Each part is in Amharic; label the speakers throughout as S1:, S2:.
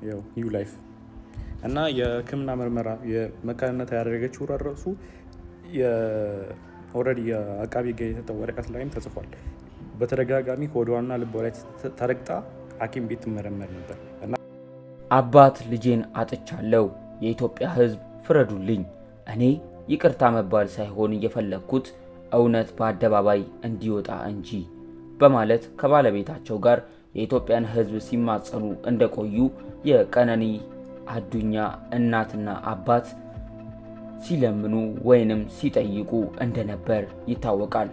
S1: ያው ኒው ላይፍ እና የህክምና ምርመራ የመካንነት ያደረገችው ራሱ ኦልሬዲ የአቃቢ ህግ የተሰጠው ወረቀት ላይም ተጽፏል። በተደጋጋሚ ሆዷና ልቧ ላይ ተረግጣ ሐኪም ቤት ትመረመር ነበር እና
S2: አባት ልጄን አጥቻለሁ፣ የኢትዮጵያ ህዝብ ፍረዱልኝ፣ እኔ ይቅርታ መባል ሳይሆን የፈለኩት እውነት በአደባባይ እንዲወጣ እንጂ በማለት ከባለቤታቸው ጋር የኢትዮጵያን ህዝብ ሲማጸኑ እንደቆዩ የቀነኒ አዱኛ እናትና አባት ሲለምኑ ወይንም ሲጠይቁ እንደነበር ይታወቃል።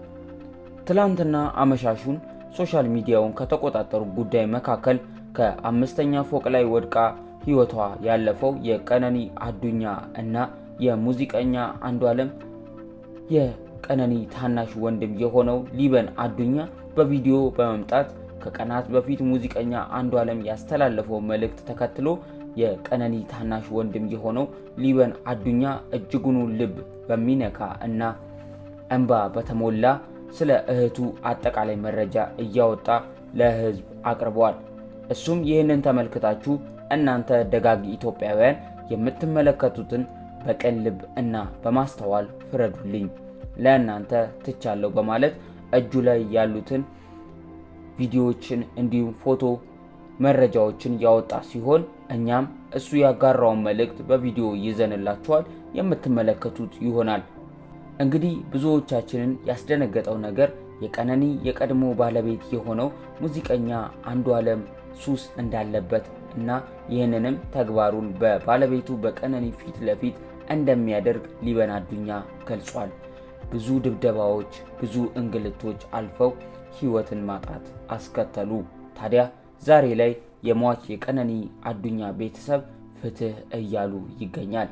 S2: ትላንትና አመሻሹን ሶሻል ሚዲያውን ከተቆጣጠሩ ጉዳይ መካከል ከ5ኛ ፎቅ ላይ ወድቃ ህይወቷ ያለፈው የቀነኒ አዱኛ እና የሙዚቀኛ አንዷለም የቀነኒ ታናሽ ወንድም የሆነው ሊበን አዱኛ በቪዲዮ በመምጣት ከቀናት በፊት ሙዚቀኛ አንዷለም ያስተላለፈው መልእክት ተከትሎ የቀነኒ ታናሽ ወንድም የሆነው ሊበን አዱኛ እጅጉን ልብ በሚነካ እና እንባ በተሞላ ስለ እህቱ አጠቃላይ መረጃ እያወጣ ለህዝብ አቅርቧል። እሱም ይህንን ተመልክታችሁ እናንተ ደጋግ ኢትዮጵያውያን የምትመለከቱትን በቅን ልብ እና በማስተዋል ፍረዱልኝ፣ ለእናንተ ትቻለሁ በማለት እጁ ላይ ያሉትን ቪዲዮዎችን እንዲሁም ፎቶ መረጃዎችን ያወጣ ሲሆን እኛም እሱ ያጋራውን መልእክት በቪዲዮ ይዘንላችኋል የምትመለከቱት ይሆናል። እንግዲህ ብዙዎቻችንን ያስደነገጠው ነገር የቀነኒ የቀድሞ ባለቤት የሆነው ሙዚቀኛ አንዷለም ሱስ እንዳለበት እና ይህንንም ተግባሩን በባለቤቱ በቀነኒ ፊት ለፊት እንደሚያደርግ ሊበን አዱኛ ገልጿል። ብዙ ድብደባዎች፣ ብዙ እንግልቶች አልፈው ህይወትን ማጣት አስከተሉ። ታዲያ ዛሬ ላይ የሟች የቀነኒ አዱኛ ቤተሰብ ፍትህ እያሉ ይገኛል።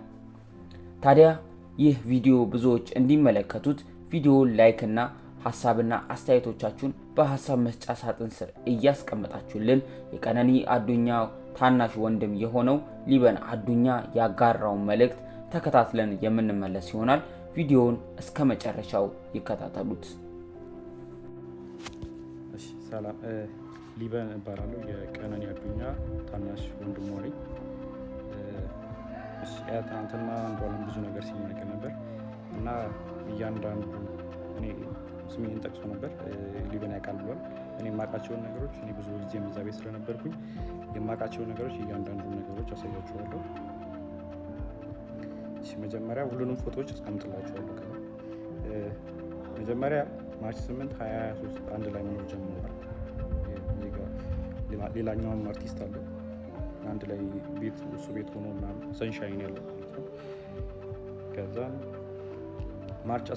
S2: ታዲያ ይህ ቪዲዮ ብዙዎች እንዲመለከቱት ቪዲዮውን ላይክ እና ሐሳብና አስተያየቶቻችሁን በሐሳብ መስጫ ሳጥን ስር እያስቀመጣችሁልን የቀነኒ አዱኛ ታናሽ ወንድም የሆነው ሊበን አዱኛ ያጋራውን መልእክት ተከታትለን የምንመለስ ይሆናል። ቪዲዮውን እስከ መጨረሻው ይከታተሉት።
S1: እሺ፣ ሰላም ሊበን እባላለሁ። የቀነኒ አዱኛ ታናሽ ወንድም ነኝ። እሺ፣ ትናንትና አንዷለም ብዙ ነገር ሲናገር ነበር እና እያንዳንዱ እኔ ስሜን ጠቅሶ ነበር። ሊበን ያውቃል ብሏል። እኔ የማውቃቸውን ነገሮች እኔ ብዙ ጊዜ እዛ ቤት ስለነበርኩኝ የማውቃቸውን ነገሮች እያንዳንዱ ነገሮች አሳያችኋለሁ። እሺ፣ መጀመሪያ ሁሉንም ፎቶዎች አስቀምጥላችኋለሁ። ከዛ መጀመሪያ ማርች 8 2023 አንድ ላይ መኖር ጀምረዋል። ሌላኛውም አርቲስት አለ አንድ ላይ ቤት እሱ ቤት ሆኖ ምናምን ሰንሻይን ያለው ከዛ ማርች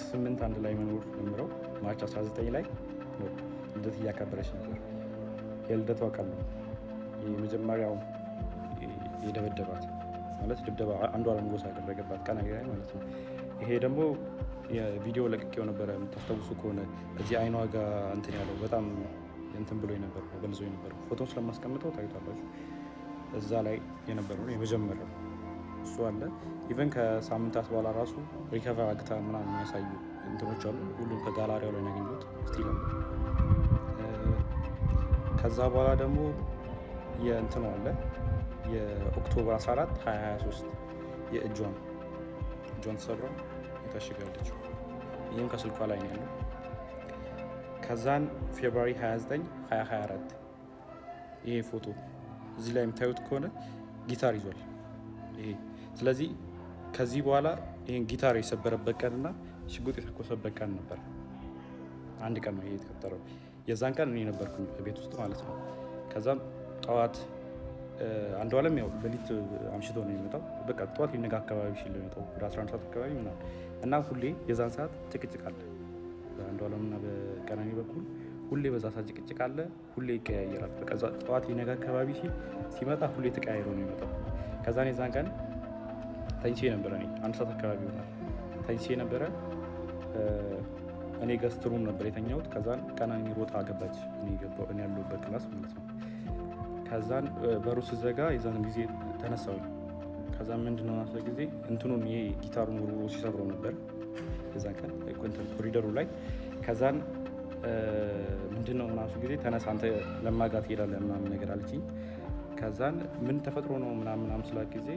S1: 8 አንድ ላይ መኖር ጀምረው ማርች 19 ላይ ልደት እያከበረች ነበር። የልደቷ ቀን ነው የመጀመሪያው የደበደባት ማለት ድብደባ አንዷለም ጎሳ ያደረገባት ቀን ላይ ማለት ነው። ይሄ ደግሞ የቪዲዮ ለቅቄው ነበረ። የምታስታውሱ ከሆነ እዚህ አይኗ ጋር እንትን ያለው በጣም እንትን ብሎ የነበረው ገልጾ የነበረው ፎቶን ስለማስቀምጠው ታዩታላችሁ። እዛ ላይ የነበረው የመጀመሪያው እሱ አለ። ኢቨን ከሳምንታት በኋላ ራሱ ሪከቨር አግታ ምናምን የሚያሳዩ እንትኖች አሉ። ሁሉም ከጋላሪያው ላይ ያገኙት ስቲል ነው። ከዛ በኋላ ደግሞ የእንትኑ አለ የኦክቶበር 14 2023 የእጇን ተሰብራ የታሸጋለች። ይህም ከስልኳ ላይ ነው ያለው። ከዛን ፌብሩዋሪ 29 2024 ይሄ ፎቶ እዚህ ላይ የምታዩት ከሆነ ጊታር ይዟል ይሄ። ስለዚህ ከዚህ በኋላ ይሄን ጊታር የሰበረበት ቀንና ሽጉጥ የተኮሰበት ቀን ነበር። አንድ ቀን ነው ይሄ የተፈጠረው። የዛን ቀን እኔ ነበርኩኝ ቤት ውስጥ ማለት ነው። ከዛም ጠዋት አንዷለም ያው ሌሊት አምሽቶ ነው የሚመጣው። በቃ ጠዋት ሊነጋ አካባቢ ሲል ነው የሚመጣው ወደ 11 ሰዓት አካባቢ ምናምን እና ሁሌ የዛን ሰዓት ጭቅጭቅ አለ በአንዷለምና በቀነኒ በኩል ሁሌ በዛ ሰዓት ጭቅጭቅ አለ። ሁሌ ይቀያየራል። በቃ ጠዋት ሊነጋ አካባቢ ሲመጣ ሁሌ ተቀያይሮ ነው የሚመጣው። ከዛን የዛን ቀን ተኝቼ ነበረ። እኔ 1 ሰዓት አካባቢ ይሆናል ተኝቼ ነበረ። እኔ ገስት ሩም ነበር የተኛሁት። ከዛን ቀነኒ ሮጣ ገባች እኔ ያለሁበት ክላስ ማለት ነው። ከዛን በሩ ስዘጋ የዛን ጊዜ ተነሳሁኝ። ከዛን ምንድነው ናስለ ጊዜ እንትኑን ይሄ ጊታሩን ወርውሮ ሲሰብረው ነበር የዛን ቀን ኮሪደሩ ላይ። ከዛን ምንድነው ናሱ ጊዜ ተነሳ አንተ ለማጋት ትሄዳለህ ምናምን ነገር አለችኝ። ከዛን ምን ተፈጥሮ ነው ምናምን ስላ ጊዜ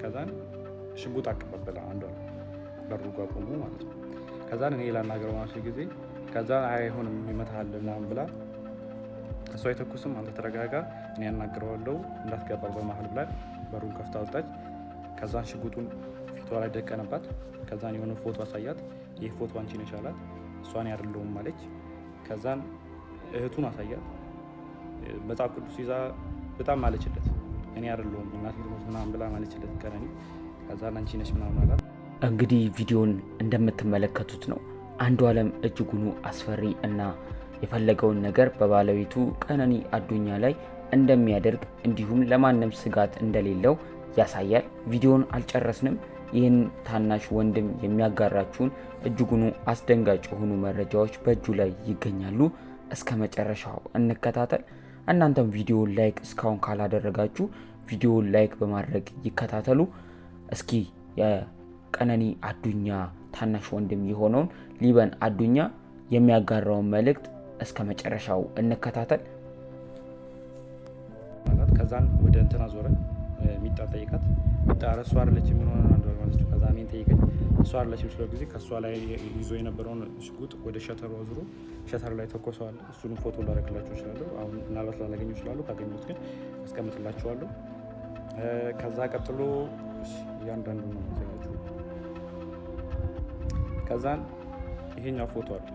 S1: ከዛን ሽጉጥ አቀባበለ አንዷ በሩ ጋር ቆሞ ማለት ነው። ከዛን እኔ ላናገረው ማለት ጊዜ ከዛን አይሆንም ይመታሃል ምናምን ብላ እሷ አይተኩስም፣ አንተ ተረጋጋ፣ እኔ ያናግረዋለሁ እንዳትገባ በመሀል ብላ በሩን ከፍታ ወጣች። ከዛን ሽጉጡን ፊቷ ላይ ደቀነባት። ከዛን የሆነ ፎቶ አሳያት። ይህ ፎቶ አንቺ ነሽ አላት። እሷን አይደለሁም አለች። ከዛን እህቱን አሳያት። መጽሐፍ ቅዱስ ይዛ በጣም ማለችለት፣ እኔ አይደለሁም እናቴ ትሞት ምናምን ብላ ማለችለት ቀነኒ። ከዛን አንቺ ነሽ ምናምን አላት።
S2: እንግዲህ ቪዲዮን እንደምትመለከቱት ነው አንዷለም እጅጉኑ አስፈሪ እና የፈለገውን ነገር በባለቤቱ ቀነኒ አዱኛ ላይ እንደሚያደርግ እንዲሁም ለማንም ስጋት እንደሌለው ያሳያል። ቪዲዮን አልጨረስንም። ይህን ታናሽ ወንድም የሚያጋራችሁን እጅጉኑ አስደንጋጭ የሆኑ መረጃዎች በእጁ ላይ ይገኛሉ። እስከ መጨረሻው እንከታተል። እናንተም ቪዲዮን ላይክ እስካሁን ካላደረጋችሁ ቪዲዮን ላይክ በማድረግ ይከታተሉ። እስኪ የቀነኒ አዱኛ ታናሽ ወንድም የሆነውን ሊበን አዱኛ የሚያጋራውን መልእክት እስከ መጨረሻው እንከታተል።
S1: ከዛን ወደ እንትና ዞረ። ሚጣ ጠይቃት። ሚጣ እሷ አይደለች ምን ሆነ አንዷል ማለት ነው። ከዛ እኔን ጠይቀኝ። እሷ አይደለች ስለ ጊዜ ከሷ ላይ ይዞ የነበረውን ሽጉጥ ወደ ሸተሩ አዙሮ ሸተሩ ላይ ተኮሰዋል። እሱንም ፎቶ ላደርግላችሁ እችላለሁ። አሁን ምናልባት ላላገኘው እችላለሁ። ካገኘሁት ግን አስቀምጥላችኋለሁ። ከዛ ቀጥሎ እያንዳንዱ ነው የሚዘጋጁ። ከዛን ይሄኛው ፎቶ አለ።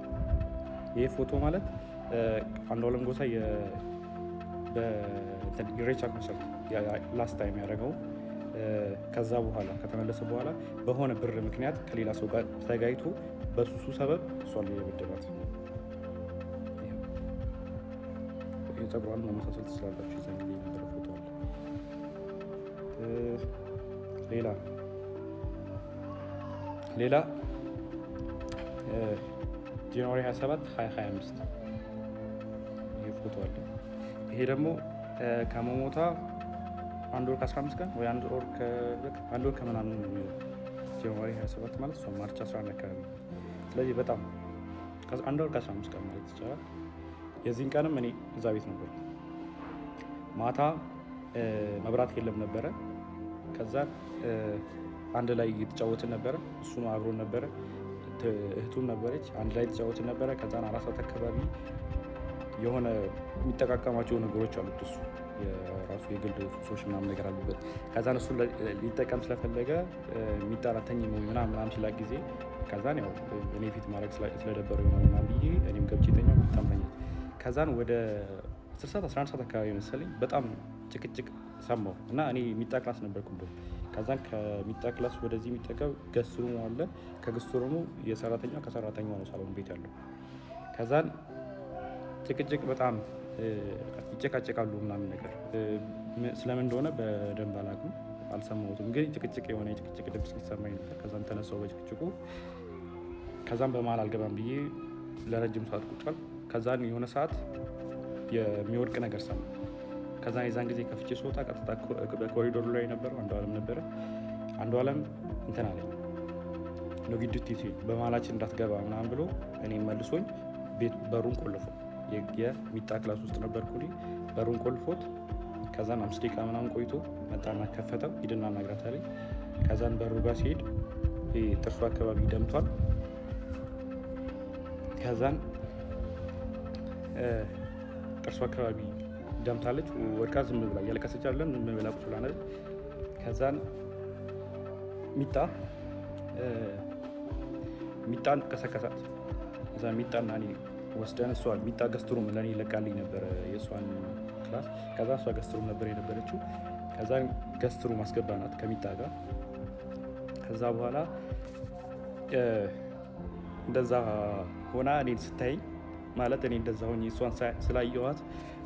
S1: ይሄ ፎቶ ማለት አንዷለም ጎሳ በኢሬቻ ኮንሰርት ላስት ታይም ያደረገው ከዛ በኋላ ከተመለሰ በኋላ በሆነ ብር ምክንያት ከሌላ ሰው ጋር ተጋይቶ በሱሱ ሰበብ እሷን የበደላት የጸጉሯን መመሳሰል ትችላላችሁ። እዛ ጊዜ የነበረ ፎቶ አለ። ሌላ ጃንዋሪ 27 2025 ይሄ ፎቶ አለ። ይሄ ደግሞ ከመሞታ አንድ ወር ከ15 ቀን ወይ አንድ ወር ከምናምን ነው የሚለው። ጃንዋሪ 27 ማለት እሷ ማርች 11 አካባቢ። ስለዚህ በጣም አንድ ወር ከ15 ቀን ማለት ይቻላል። የዚህን ቀንም እኔ እዛ ቤት ነበር። ማታ መብራት የለም ነበረ። ከዛ አንድ ላይ እየተጫወትን ነበረ። እሱም አብሮን ነበረ። እህቱም ነበረች። አንድ ላይ የተጫወትን ነበረ። ከዛን 4 ሰዓት አካባቢ የሆነ የሚጠቃቀማቸው ነገሮች አሉት። እሱ የራሱ የግል ሱሶች ምናምን ነገር አሉበት። ከዛን እሱ ሊጠቀም ስለፈለገ የሚጠራተኝ ምናምን ሲላ ጊዜ ከዛን ያው እኔ ፊት ማድረግ ስለደበረ ምናምን ብዬ እኔም ገብቼ ተኛው ታምናኛል። ከዛን ወደ 10 ሰዓት 11 ሰዓት አካባቢ መሰለኝ በጣም ጭቅጭቅ ሰማሁ እና እኔ ሚጣ ክላስ ነበርኩበት። ከዛን ከሚጣ ክላስ ወደዚህ የሚጠቀም ገስት ሩም አለ። ከገስት ሩሙ የሰራተኛው ከሰራተኛው ነው ሳሎን ቤት ያለው። ከዛን ጭቅጭቅ በጣም ይጨቃጨቃሉ ምናምን ነገር ስለምን እንደሆነ በደንብ አላውቅም፣ አልሰማሁትም። ግን ጭቅጭቅ የሆነ የጭቅጭቅ ድምፅ ሲሰማኝ ነበር። ከዛን ተነሳሁ በጭቅጭቁ። ከዛን በመሀል አልገባም ብዬ ለረጅም ሰዓት ቁጭ አልኩ። ከዛን የሆነ ሰዓት የሚወድቅ ነገር ሰማ። ከዛን የዛን ጊዜ ከፍቼ ስወጣ ቀጥታ በኮሪዶሩ ላይ የነበረው አንዷለም ነበረ። አንዷለም እንትን አለኝ ኖጊዱቲ በመሀላችን እንዳትገባ ምናምን ብሎ እኔም መልሶኝ ቤት በሩን ቆልፎ የሚጣ ክላስ ውስጥ ነበርኩ። በሩን ቆልፎት ከዛን 5 ደቂቃ ምናምን ቆይቶ መጣና ከፈተው። ሂድና ናግራት አለኝ። ከዛን በሩ ጋር ሲሄድ ጥርሱ አካባቢ ደምቷል። ከዛን ጥርሱ አካባቢ ደምታለች። ወድቃ ዝም ብላ እያለቀሰች አይደለም ዝም ብላ ቁጭ ብላ ነች። ከዛን ሚጣን ቀሰቀሳት። እዛ ሚጣና እኔ ወስደን እሷ ሚጣ ገስትሩም ለእኔ ይለቃልኝ ነበረ የእሷን ክላስ። ከዛ እሷ ገስትሩም ነበር የነበረችው። ከዛ ገስትሩም አስገባናት ከሚጣ ጋር። ከዛ በኋላ እንደዛ ሆና እኔን ስታይ ማለት እኔ እንደዛ ሆኜ እሷን ስላየኋት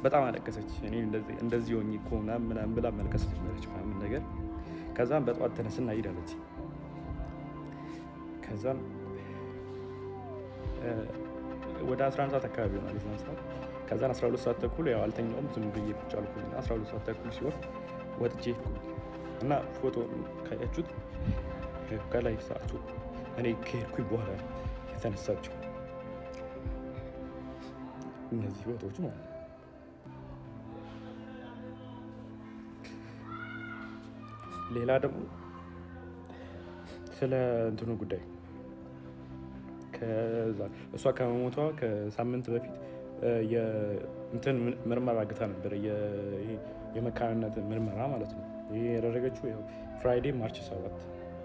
S1: በጣም አለቀሰች። እኔ እንደዚህ ሆኜ እኮ ምናምን ብላ መልቀስ ጀመረች ምናምን ነገር። ከዛም በጠዋት ተነስና ሄዳለች። ከዛም ወደ 11 ሰዓት አካባቢ ይሆናል የዛን ሰዓት። ከዛን 12 ሰዓት ተኩል ያው አልተኛውም ዝም ብዬ ቁጭ አልኩኝ። 12 ሰዓት ተኩል ሲሆን ወጥቼ ሄድኩኝ እና ፎቶ ካያችሁት ከላይ ሰዓቱ እኔ ከሄድኩኝ በኋላ የተነሳቸው እነዚህ ፎቶዎች ማለት ነው። ሌላ ደግሞ ስለ እንትኑ ጉዳይ እሷ ከመሞቷ ከሳምንት በፊት እንትን ምርመራ ግታ ነበር፣ የመካንነት ምርመራ ማለት ነው። ይህ ያደረገችው ፍራይዴ ማርች 7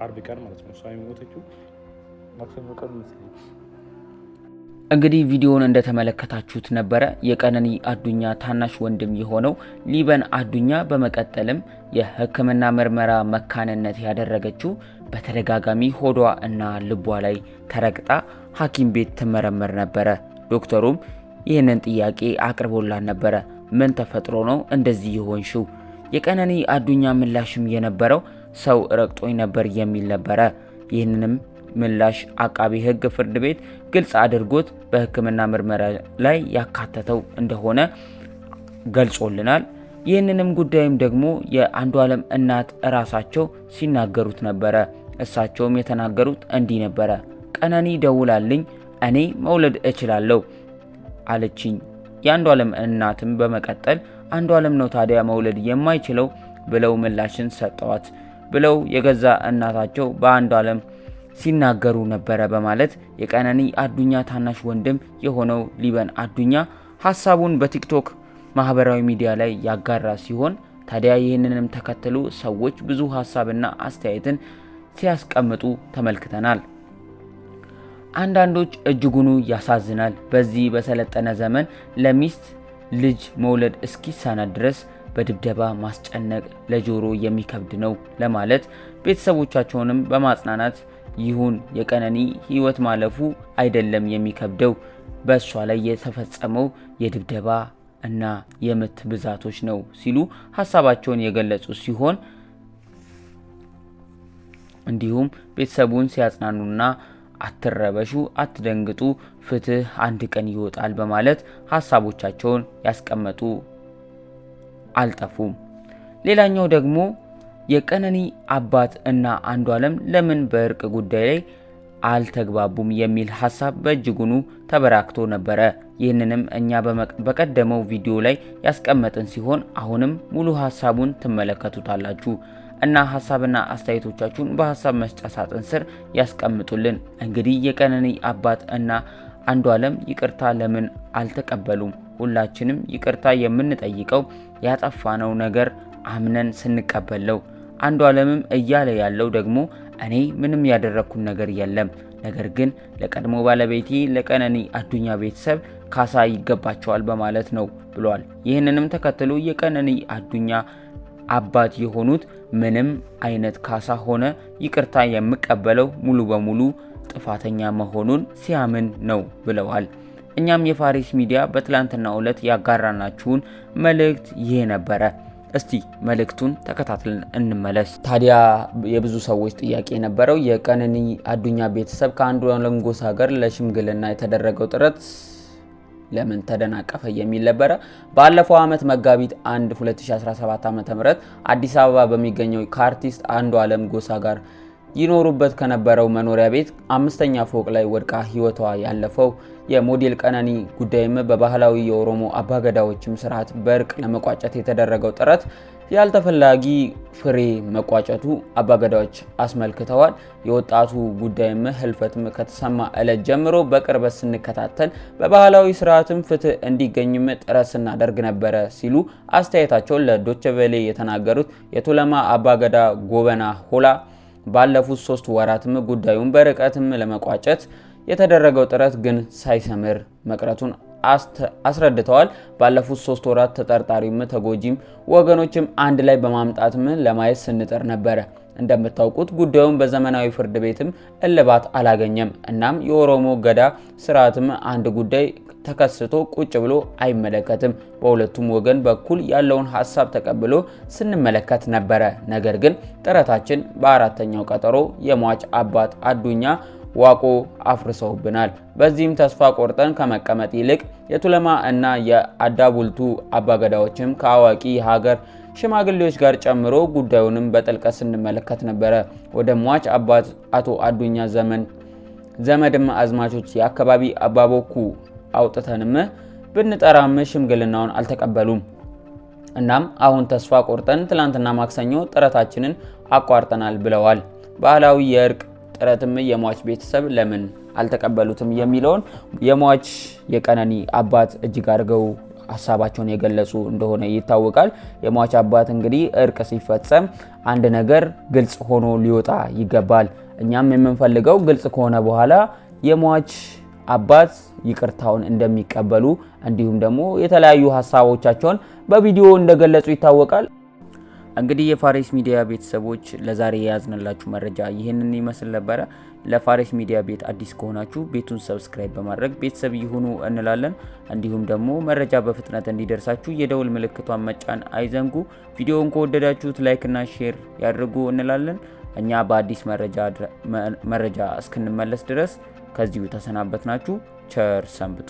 S1: አርብ ቀን ማለት ነው። እሷ የሞተችው ማክሰኞ ቀን መስለኝ።
S2: እንግዲህ ቪዲዮውን እንደተመለከታችሁት ነበረ። የቀነኒ አዱኛ ታናሽ ወንድም የሆነው ሊበን አዱኛ በመቀጠልም የሕክምና ምርመራ መካንነት ያደረገችው በተደጋጋሚ ሆዷ እና ልቧ ላይ ተረግጣ ሐኪም ቤት ትመረመር ነበረ። ዶክተሩም ይህንን ጥያቄ አቅርቦላት ነበረ። ምን ተፈጥሮ ነው እንደዚህ የሆንሽው? የቀነኒ አዱኛ ምላሽም የነበረው ሰው ረግጦኝ ነበር የሚል ነበረ። ይህንንም ምላሽ አቃቢ ሕግ ፍርድ ቤት ግልጽ አድርጎት በሕክምና ምርመራ ላይ ያካተተው እንደሆነ ገልጾልናል። ይህንንም ጉዳይም ደግሞ የአንዱዓለም እናት እራሳቸው ሲናገሩት ነበረ። እሳቸውም የተናገሩት እንዲህ ነበረ። ቀነኒ ደውላልኝ እኔ መውለድ እችላለሁ አለችኝ። የአንዱዓለም እናትም በመቀጠል አንዱዓለም ነው ታዲያ መውለድ የማይችለው ብለው ምላሽን ሰጠዋት ብለው የገዛ እናታቸው በአንዱዓለም ሲናገሩ ነበረ በማለት የቀነኒ አዱኛ ታናሽ ወንድም የሆነው ሊበን አዱኛ ሀሳቡን በቲክቶክ ማህበራዊ ሚዲያ ላይ ያጋራ ሲሆን ታዲያ ይህንንም ተከትሎ ሰዎች ብዙ ሀሳብና አስተያየትን ሲያስቀምጡ ተመልክተናል። አንዳንዶች እጅጉኑ ያሳዝናል፣ በዚህ በሰለጠነ ዘመን ለሚስት ልጅ መውለድ እስኪሳናት ድረስ በድብደባ ማስጨነቅ ለጆሮ የሚከብድ ነው ለማለት ቤተሰቦቻቸውንም በማጽናናት ይሁን የቀነኒ ሕይወት ማለፉ አይደለም የሚከብደው በእሷ ላይ የተፈጸመው የድብደባ እና የምት ብዛቶች ነው ሲሉ ሀሳባቸውን የገለጹ ሲሆን እንዲሁም ቤተሰቡን ሲያጽናኑና አትረበሹ፣ አትደንግጡ፣ ፍትህ አንድ ቀን ይወጣል በማለት ሀሳቦቻቸውን ያስቀመጡ አልጠፉም። ሌላኛው ደግሞ የቀነኒ አባት እና አንዱዓለም ለምን በእርቅ ጉዳይ ላይ አልተግባቡም የሚል ሀሳብ በእጅጉኑ ተበራክቶ ነበረ። ይህንንም እኛ በቀደመው ቪዲዮ ላይ ያስቀመጥን ሲሆን አሁንም ሙሉ ሀሳቡን ትመለከቱታላችሁ እና ሀሳብና አስተያየቶቻችሁን በሀሳብ መስጫ ሳጥን ስር ያስቀምጡልን። እንግዲህ የቀነኒ አባት እና አንዱዓለም ይቅርታ ለምን አልተቀበሉም? ሁላችንም ይቅርታ የምንጠይቀው ያጠፋነው ነገር አምነን ስንቀበል ነው። አንዱዓለምም እያለ ያለው ደግሞ እኔ ምንም ያደረኩት ነገር የለም፣ ነገር ግን ለቀድሞ ባለቤቴ ለቀነኒ አዱኛ ቤተሰብ ካሳ ይገባቸዋል በማለት ነው ብሏል። ይህንንም ተከትሎ የቀነኒ አዱኛ አባት የሆኑት ምንም አይነት ካሳ ሆነ ይቅርታ የምቀበለው ሙሉ በሙሉ ጥፋተኛ መሆኑን ሲያምን ነው ብለዋል። እኛም የፋሪስ ሚዲያ በትላንትናው ዕለት ያጋራናችሁን መልእክት ይሄ ነበረ። እስቲ መልእክቱን ተከታትለን እንመለስ። ታዲያ የብዙ ሰዎች ጥያቄ የነበረው የቀነኒ አዱኛ ቤተሰብ ከአንዱዓለም ጎሳ ጋር ለሽምግልና የተደረገው ጥረት ለምን ተደናቀፈ የሚል ነበረ። ባለፈው ዓመት መጋቢት 1 2017 ዓ.ም አዲስ አበባ በሚገኘው ከአርቲስት አንዱዓለም ጎሳ ጋር ይኖሩበት ከነበረው መኖሪያ ቤት 5ኛ ፎቅ ላይ ወድቃ ህይወቷ ያለፈው የሞዴል ቀነኒ ጉዳይም በባህላዊ የኦሮሞ አባገዳዎችም ስርዓት በእርቅ ለመቋጨት የተደረገው ጥረት ያልተፈላጊ ፍሬ መቋጨቱ አባገዳዎች አስመልክተዋል። የወጣቱ ጉዳይም ህልፈትም ከተሰማ ዕለት ጀምሮ በቅርበት ስንከታተል በባህላዊ ስርዓትም ፍትህ እንዲገኝም ጥረት ስናደርግ ነበረ ሲሉ አስተያየታቸውን ለዶቼ ቬለ የተናገሩት የቱለማ አባገዳ ጎበና ሆላ ባለፉት 3 ወራትም ጉዳዩን በርቀትም ለመቋጨት የተደረገው ጥረት ግን ሳይሰምር መቅረቱን አስረድተዋል። ባለፉት 3 ወራት ተጠርጣሪም ተጎጂም ወገኖችም አንድ ላይ በማምጣትም ለማየት ስንጥር ነበረ። እንደምታውቁት ጉዳዩን በዘመናዊ ፍርድ ቤትም እልባት አላገኘም። እናም የኦሮሞ ገዳ ስርዓትም አንድ ጉዳይ ተከስቶ ቁጭ ብሎ አይመለከትም። በሁለቱም ወገን በኩል ያለውን ሀሳብ ተቀብሎ ስንመለከት ነበረ። ነገር ግን ጥረታችን በአራተኛው ቀጠሮ የሟች አባት አዱኛ ዋቆ አፍርሰውብናል። በዚህም ተስፋ ቆርጠን ከመቀመጥ ይልቅ የቱለማ እና የአዳቡልቱ አባገዳዎችም ከአዋቂ የሀገር ሽማግሌዎች ጋር ጨምሮ ጉዳዩንም በጥልቀት ስንመለከት ነበረ። ወደ ሟች አባት አቶ አዱኛ ዘመድም አዝማቾች የአካባቢ አባቦኩ አውጥተንም ብንጠራም ሽምግልናውን አልተቀበሉም። እናም አሁን ተስፋ ቆርጠን ትላንትና ማክሰኞ ጥረታችንን አቋርጠናል ብለዋል። ባህላዊ የእርቅ ጥረትም የሟች ቤተሰብ ለምን አልተቀበሉትም የሚለውን የሟች የቀነኒ አባት እጅግ አድርገው ሀሳባቸውን የገለጹ እንደሆነ ይታወቃል። የሟች አባት እንግዲህ እርቅ ሲፈጸም አንድ ነገር ግልጽ ሆኖ ሊወጣ ይገባል። እኛም የምንፈልገው ግልጽ ከሆነ በኋላ የሟች አባት ይቅርታውን እንደሚቀበሉ እንዲሁም ደግሞ የተለያዩ ሀሳቦቻቸውን በቪዲዮ እንደገለጹ ይታወቃል። እንግዲህ የፋሬስ ሚዲያ ቤተሰቦች ለዛሬ የያዝንላችሁ መረጃ ይህንን ይመስል ነበረ። ለፋሬስ ሚዲያ ቤት አዲስ ከሆናችሁ ቤቱን ሰብስክራይብ በማድረግ ቤተሰብ ይሁኑ እንላለን። እንዲሁም ደግሞ መረጃ በፍጥነት እንዲደርሳችሁ የደውል ምልክቷን መጫን አይዘንጉ። ቪዲዮውን ከወደዳችሁት ላይክና ሼር ያድርጉ እንላለን። እኛ በአዲስ መረጃ እስክንመለስ ድረስ ከዚሁ ተሰናበትናችሁ። ቸር ሰንብቱ።